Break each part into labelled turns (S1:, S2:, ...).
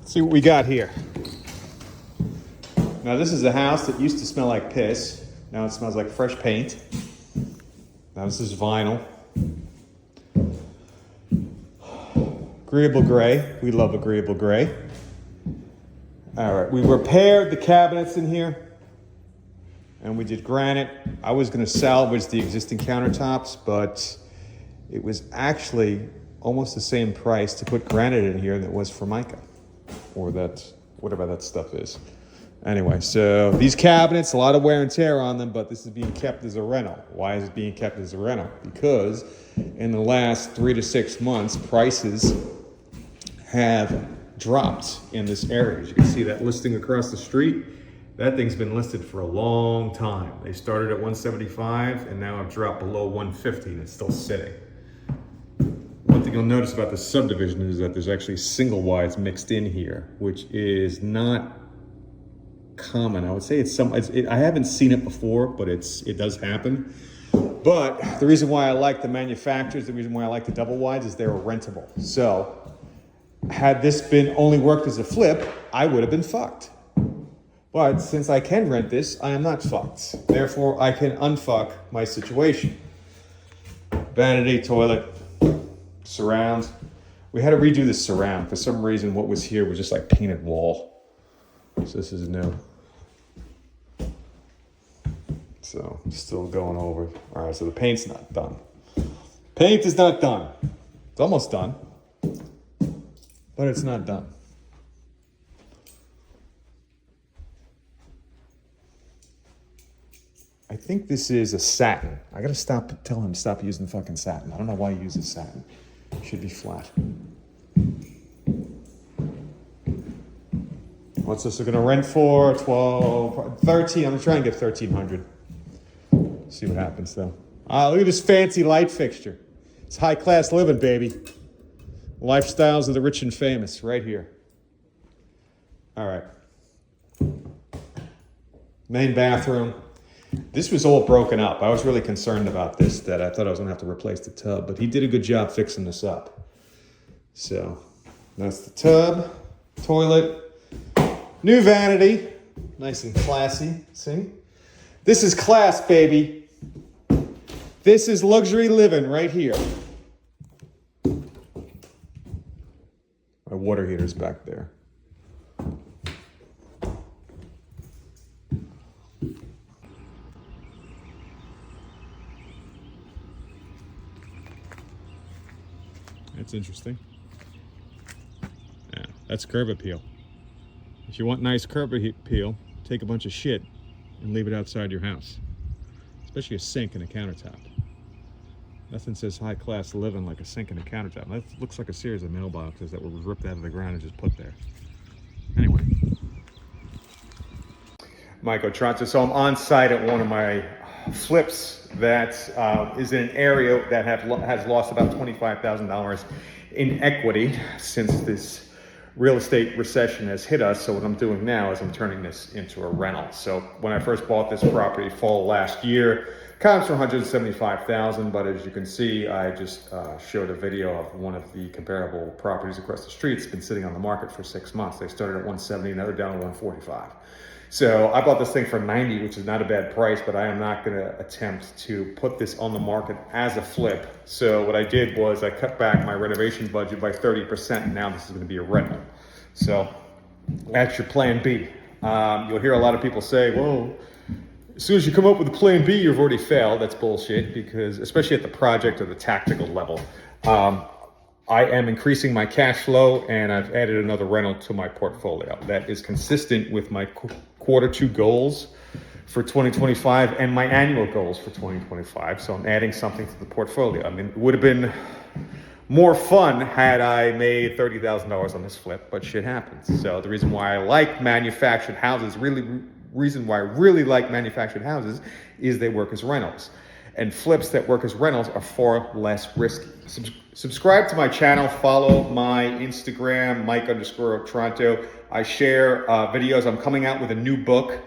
S1: See what we got here. Now this is a house that used to smell like piss. Now it smells like fresh paint. Now this is vinyl. Agreeable gray. We love agreeable gray. All right, we repaired the cabinets in here and we did granite. I was gonna salvage the existing countertops, but it was actually almost the same price to put granite in here than it was for mica, or that, whatever that stuff is. Anyway, so these cabinets, a lot of wear and tear on them, but this is being kept as a rental. Why is it being kept as a rental? Because in the last 3 to 6 months, prices have dropped in this area. As you can see that listing across the street, that thing's been listed for a long time. They started at 175 and now have dropped below 150 and it's still sitting. One thing you'll notice about the subdivision is that there's actually single wides mixed in here, which is not common. I would say I haven't seen it before, but it does happen. But the reason why I like the manufacturers, the reason why I like the double wides is they're rentable. So had this been only worked as a flip, I would have been fucked. But since I can rent this, I am not fucked. Therefore, I can unfuck my situation. Vanity, toilet, surround. We had to redo the surround. For some reason, what was here was just like painted wall. So this is new. So still going over. All right, so the paint's not done. Paint is not done. It's almost done, but it's not done. I think this is a satin. I gotta tell him to stop using fucking satin. I don't know why he uses satin. It should be flat. What's this gonna rent for? 12, 13, I'm gonna try and get 1,300. See what happens though. Look at this fancy light fixture. It's high class living, baby. Lifestyles of the rich and famous, right here. All right. Main bathroom. This was all broken up. I was really concerned about this, that I thought I was gonna have to replace the tub, but he did a good job fixing this up. So that's the tub, toilet, new vanity, nice and classy, see? This is class, baby. This is luxury living right here. My water heater's back there. That's interesting. Yeah, that's curb appeal. If you want nice curb appeal, take a bunch of shit and leave it outside your house. Especially a sink and a countertop. Nothing says high class living like a sink and a countertop. That looks like a series of mailboxes that were ripped out of the ground and just put there. Anyway. Michael Tronto. So I'm on site at one of my flips that is in an area that has lost about $25,000 in equity since this real estate recession has hit us. So what I'm doing now is I'm turning this into a rental. So when I first bought this property fall last year, comps for $175,000, but as you can see, I just showed a video of one of the comparable properties across the street. It's been sitting on the market for 6 months. They started at 170, now they're down to 145. So I bought this thing for 90, which is not a bad price, but I am not gonna attempt to put this on the market as a flip. So what I did was I cut back my renovation budget by 30%, and now this is gonna be a rental. So that's your plan B. You'll hear a lot of people say, whoa, as soon as you come up with a plan B, you've already failed. That's bullshit, because especially at the project or the tactical level, I am increasing my cash flow and I've added another rental to my portfolio. That is consistent with my Q2 goals for 2025 and my annual goals for 2025. So I'm adding something to the portfolio. I mean, it would have been more fun had I made $30,000 on this flip, but shit happens. So the reason why I like manufactured houses, reason why I really like manufactured houses is they work as rentals. And flips that work as rentals are far less risky. Subscribe to my channel, follow my Instagram, Mike_Toronto. I share videos. I'm coming out with a new book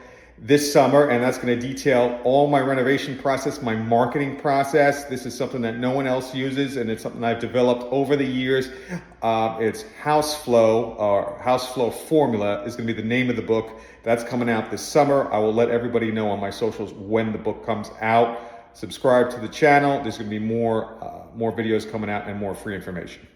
S1: this summer, and that's going to detail all my renovation process, my marketing process. This is something that no one else uses, and it's something I've developed over the years. It's House Flow, or House Flow Formula is going to be the name of the book. That's coming out this summer. I will let everybody know on my socials when the book comes out. Subscribe to the channel. There's going to be more videos coming out and more free information.